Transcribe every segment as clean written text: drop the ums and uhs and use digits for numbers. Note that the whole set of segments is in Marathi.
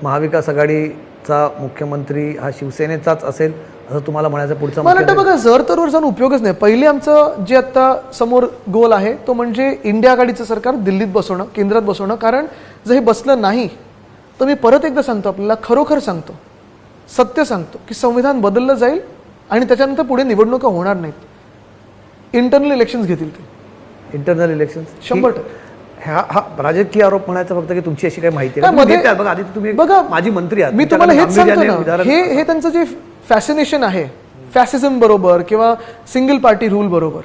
महाविकास आघाडीचा मुख्यमंत्री हा शिवसेनेचाच असेल असं तुम्हाला म्हणायचं पुढचं? मला वाटतं बघा, जर तरवर जाऊन उपयोगच नाही. पहिले आमचं जे आता समोर गोल आहे तो म्हणजे इंडिया आघाडीचं सरकार दिल्लीत बसवणं, केंद्रात बसवणं. कारण जर हे बसलं नाही तर मी परत एकदा सांगतो, आपल्याला खरोखर सांगतो, सत्य सांगतो की संविधान बदललं जाईल आणि त्याच्यानंतर पुढे निवडणुका होणार नाहीत. इंटरनल इलेक्शन्स घेतील ते. Internal election 100%. हा राजकीय आरोप म्हणायचा फक्त की तुमची अशी काही माहिती काय नाही. मध्ये- नेते आहात बघा, आधी तुम्ही बघा, माजी मंत्री आहात. मी तुम्हाला हेच सांगतो तुमच्याकडे ना, हे त्यांचं जे फॅसिनेशन आहे फॅसिझम बरोबर किंवा सिंगल पार्टी रूल बरोबर,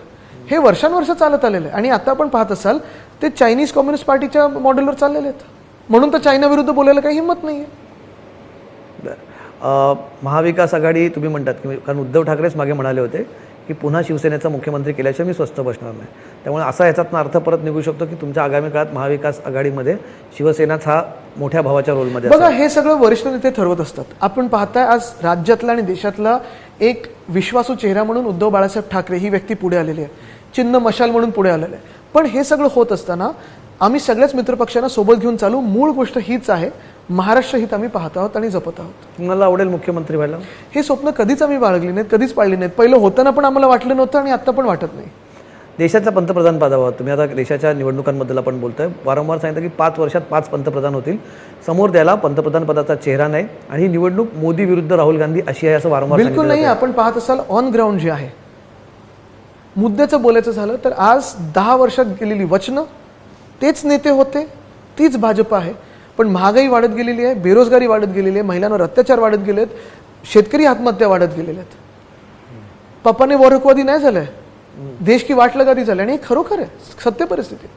हे वर्षानुवर्ष चालत आलेलं आहे. आणि आता आपण पाहत असाल ते चायनीज कम्युनिस्ट पार्टीच्या मॉडेलवर चाललेले आहेत. म्हणून तर चायना विरुद्ध बोलायला काही हिंमत नाहीये. महाविकास आघाडी तुम्ही म्हणतात की, कारण उद्धव ठाकरेच मागे म्हणाले होते की पुन्हा शिवसेनेचा मुख्यमंत्री केल्याशिवाय मी स्वस्थ बसणार नाही. त्यामुळे असा याच्यातनं अर्थ परत निघू शकतो की तुमच्या आगामी काळात महाविकास आघाडीमध्ये शिवसेनाच हा मोठ्या भावाच्या रोलमध्ये बघा, हे सगळं वरिष्ठ नेते ठरवत असतात. आपण पाहताय आज राज्यातला आणि देशातला एक विश्वासू चेहरा म्हणून उद्धव बाळासाहेब ठाकरे ही व्यक्ती पुढे आलेली आहे. चिन्ह मशाल म्हणून पुढे आलेलं आहे. पण हे सगळं होत असताना आम्ही सगळ्याच मित्रपक्षांना सोबत घेऊन चालू. मूळ गोष्ट हीच आहे, महाराष्ट्र हित आम्ही पाहत आहोत आणि जपत आहोत. तुम्हाला आवडेल मुख्यमंत्री व्हायला? हे स्वप्न कधीच आम्ही बाळगली नाहीत, कधीच पाळली नाहीत. पहिलं होताना पण आम्हाला वाटलं नव्हतं आणि आता पण वाटत नाही. देशाचा पंतप्रधान पदावर तुम्ही आता देशाच्या निवडणुकांबद्दल आपण बोलतोय, वारंवार सांगितलं की 5 वर्षात 5 पंतप्रधान होतील. समोर द्यायला पंतप्रधान पदाचा चेहरा नाही आणि ही निवडणूक मोदी विरुद्ध राहुल गांधी अशी आहे असं वारंवार बिलकुल नाही. आपण पाहत असाल ऑन ग्राउंड जे आहे, मुद्द्याचं बोलायचं झालं तर आज 10 वर्षात गेलेली वचनं, तेच नेते होते, तीच भाजप आहे. पण महागाई वाढत गेलेली आहे, बेरोजगारी वाढत गेलेली आहे, महिलांवर अत्याचार वाढत गेलेत, शेतकरी आत्महत्या वाढत गेलेल्या आहेत. पप्पाने वरकवादी नाही झालंय, देश की वाट लगादी झाली. आणि हे खरोखर आहे, सत्य परिस्थिती.